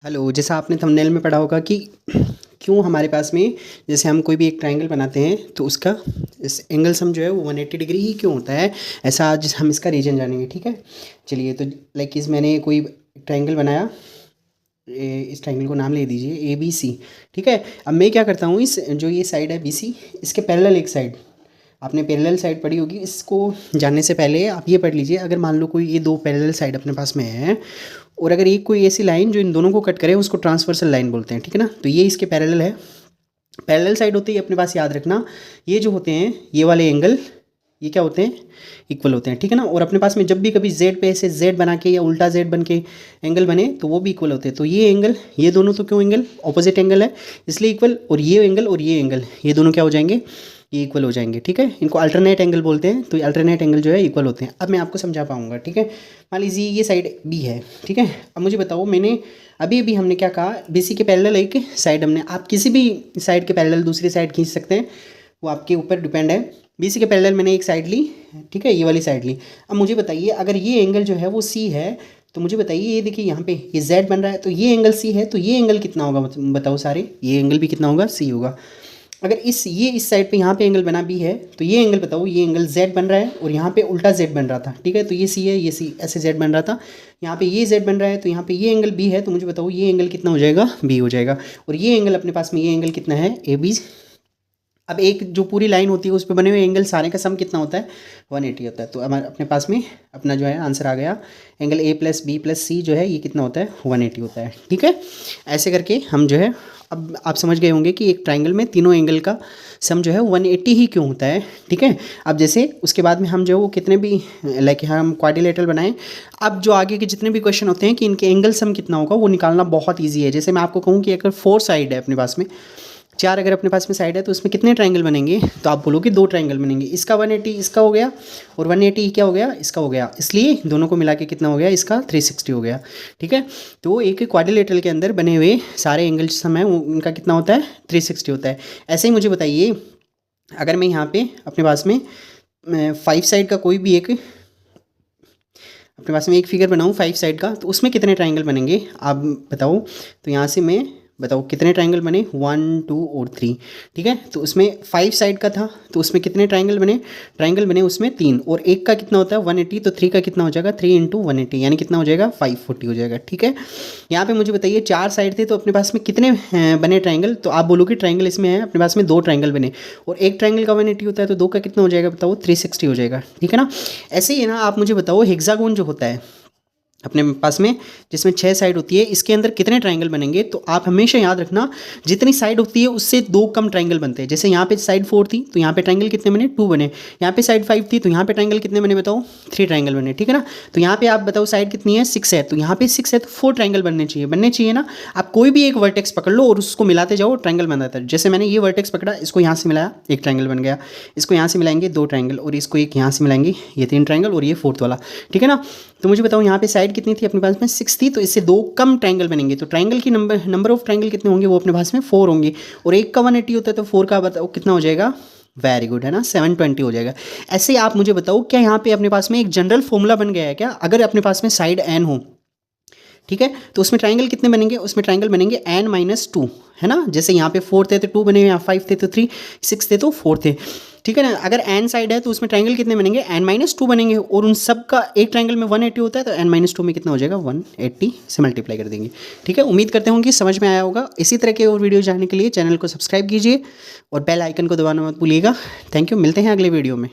Hello, जैसा आपने thumbnail में पढ़ा होगा कि क्यों हमारे पास में जैसे हम कोई भी एक ट्रायंगल बनाते हैं तो उसका इस एंगल सम जो है वो 180 डिग्री ही क्यों होता है। ऐसा आज हम इसका रीज़न जानेंगे। ठीक है, चलिए। तो लाइक इस मैंने कोई ट्रायंगल बनाया, इस ट्रायंगल को नाम ले दीजिए ए बी सी। ठीक है, अब मैं क्या करता हूँ, इस जो ये साइड है बी सी, इसके पैरेलल एक साइड, आपने पैरेलल साइड पढ़ी होगी, इसको जानने से पहले आप ये पढ़ लीजिए। अगर मान लो कोई ये दो पैरेलल साइड अपने पास में है और अगर एक कोई ऐसी लाइन जो इन दोनों को कट करे उसको ट्रांसवर्सल लाइन बोलते हैं। ठीक है ना, तो ये इसके पैरेलल है। पैरेलल साइड होते ही अपने पास याद रखना, ये जो होते हैं ये वाले एंगल, ये क्या होते हैं, इक्वल होते हैं। ठीक है ना, और अपने पास में जब भी कभी जेड पे ऐसे जेड बना के या उल्टा जेड बन के एंगल बने तो वो भी इक्वल होते हैं। तो ये एंगल, ये दोनों तो क्यों एंगल ऑपोजिट एंगल है इसलिए इक्वल, और ये एंगल और ये एंगल, ये दोनों क्या हो जाएंगे, ये इक्वल हो जाएंगे। ठीक है, इनको अल्टरनेट एंगल बोलते हैं। तो ये अल्टरनेट एंगल जो है इक्वल होते हैं। अब मैं आपको समझा पाऊंगा। ठीक है, मान लीजिए ये साइड बी है। ठीक है, अब मुझे बताओ, मैंने अभी अभी हमने क्या कहा, बीसी के पैरेलल एक साइड हमने, आप किसी भी साइड के पैरेलल दूसरी साइड खींच सकते हैं, वो आपके ऊपर डिपेंड है। बीसी के पैरेलल मैंने एक साइड ली, ठीक है, ये वाली साइड ली। अब मुझे बताइए, अगर ये एंगल जो है वो सी है तो मुझे बताइए, ये देखिए यहाँ पे ये जेड बन रहा है तो ये एंगल सी है, तो ये एंगल कितना होगा बताओ सारे, ये एंगल भी कितना होगा, सी होगा। अगर इस साइड पे यहाँ पे एंगल बना बी है तो ये एंगल बताओ, ये एंगल जेड बन रहा है और यहाँ पे उल्टा जेड बन रहा था। ठीक है, तो ये सी है, ये सी, ऐसे जेड बन रहा था, यहाँ पे ये जेड बन रहा है तो यहाँ पे ये एंगल बी है, तो मुझे बताओ ये एंगल कितना हो जाएगा, बी हो जाएगा। और ये एंगल अपने पास में, ये एंगल कितना है, ए बी। अब एक जो पूरी लाइन होती है उस पर बने हुए एंगल सारे का सम कितना होता है, 180 होता है। तो हमारे अपने पास में अपना जो है आंसर आ गया, angle A plus B plus C जो है ये कितना होता है, 180 होता है। ठीक है, ऐसे करके हम जो है, अब आप समझ गए होंगे कि एक ट्रायंगल में तीनों एंगल का सम जो है 180 ही क्यों होता है। ठीक है, अब जैसे उसके बाद में हम जो वो कितने भी लाइक हम क्वाड्रिलेटरल बनाएं, अब जो आगे के जितने भी क्वेश्चन होते हैं कि इनके एंगल सम कितना होगा वो निकालना बहुत ईजी है। जैसे मैं आपको कहूँ कि अगर 4 साइड है अपने पास में, 4 अगर अपने पास में साइड है तो उसमें कितने ट्रायंगल बनेंगे, तो आप बोलोगे 2 ट्रायंगल बनेंगे। इसका 180 इसका हो गया और 180 क्या हो गया, इसका हो गया, इसलिए दोनों को मिला के कितना हो गया, इसका 360 हो गया। ठीक है, तो एक क्वाड्रिलेटरल के अंदर बने हुए सारे एंगल सम है उनका कितना होता है, 360 होता है। ऐसे ही मुझे बताइए, अगर मैं यहाँ पे अपने पास में 5 साइड का कोई भी एक अपने पास में एक फिगर बनाऊँ 5 साइड का, तो उसमें कितने ट्रायंगल बनेंगे आप बताओ। तो यहाँ से मैं बताओ कितने ट्रायंगल बने, 1 2 और 3। ठीक है, तो उसमें 5 साइड का था तो उसमें कितने ट्रायंगल बने उसमें 3, और एक का कितना होता है 180, तो 3 का कितना हो जाएगा, 3 × 180 यानी कितना हो जाएगा, 540 हो जाएगा। ठीक है, यहाँ पे मुझे बताइए 4 साइड थे तो अपने पास में कितने बने ट्रायंगल, तो आप बोलोगे ट्रायंगल इसमें है अपने पास में 2 ट्रायंगल बने, और एक ट्रायंगल का 180 होता है तो 2 का कितना हो जाएगा बताओ, 360 हो जाएगा। ठीक है ना, ऐसे ही है ना। आप मुझे बताओ हेक्सागोन जो होता है अपने पास में, जिसमें 6 साइड होती है, इसके अंदर कितने ट्रायंगल बनेंगे, तो आप हमेशा याद रखना जितनी साइड होती है उससे 2 कम ट्रायंगल बनते हैं। जैसे यहाँ पे साइड 4 थी तो यहाँ पे ट्रायंगल कितने बने, 2 बने। यहाँ पे साइड 5 थी तो यहाँ पे ट्रायंगल कितने बने बताओ, 3 ट्रायंगल बने। ठीक है ना, तो यहाँ पे आप बताओ साइड कितनी है, 6 है, तो यहाँ पे 6 है तो 4 ट्रायंगल बनने चाहिए ना। आप कोई भी एक वर्टेक्स पकड़ लो और उसको मिलाते जाओ, ट्रायंगल बन जाता है। जैसे मैंने ये वर्टेक्स पकड़ा, इसको यहाँ से मिलाया, एक ट्रायंगल बन गया, इसको यहाँ से मिलाएंगे 2 ट्रायंगल, और इसको एक यहाँ से मिलाएंगे, ये 3 ट्रायंगल, और ये 4th वाला। ठीक है ना, तो मुझे बताओ यहाँ पे साइड कितनी थी अपने पास में, 6 थी, तो इससे 2 कम ट्रायंगल बनेंगे। तो ट्रायंगल की नंबर ऑफ ट्रायंगल कितने होंगे, वो अपने पास में 4 होंगे, और एक का 180 होता है तो 4 का बताओ कितना हो जाएगा, वेरी गुड, है ना, 720 हो जाएगा। ऐसे ही आप मुझे बताओ, क्या यहाँ पे अपने पास में एक जनरल फॉर्मूला बन गया है क्या, अगर अपने पास में साइड n हो, ठीक है, तो उसमें ट्रायंगल कितने बनेंगे, उसमें ट्रायंगल बनेंगे n-2, है ना। जैसे यहाँ पे 4 थे तो 2 बने, यहाँ 5 थे तो 3, 6 थे तो 4 थे। ठीक है ना, अगर n साइड है तो उसमें ट्रायंगल कितने बनेंगे, n-2 बनेंगे, और उन सब का एक ट्रायंगल में 180 होता है तो n-2 में कितना हो जाएगा, 180 से मल्टीप्लाई कर देंगे। ठीक है, उम्मीद करते हैं कि समझ में आया होगा। इसी तरह के और वीडियो जानने के लिए चैनल को सब्सक्राइब कीजिए और बेल आइकन को दबाना मत भूलिएगा। थैंक यू, मिलते हैं अगले वीडियो में।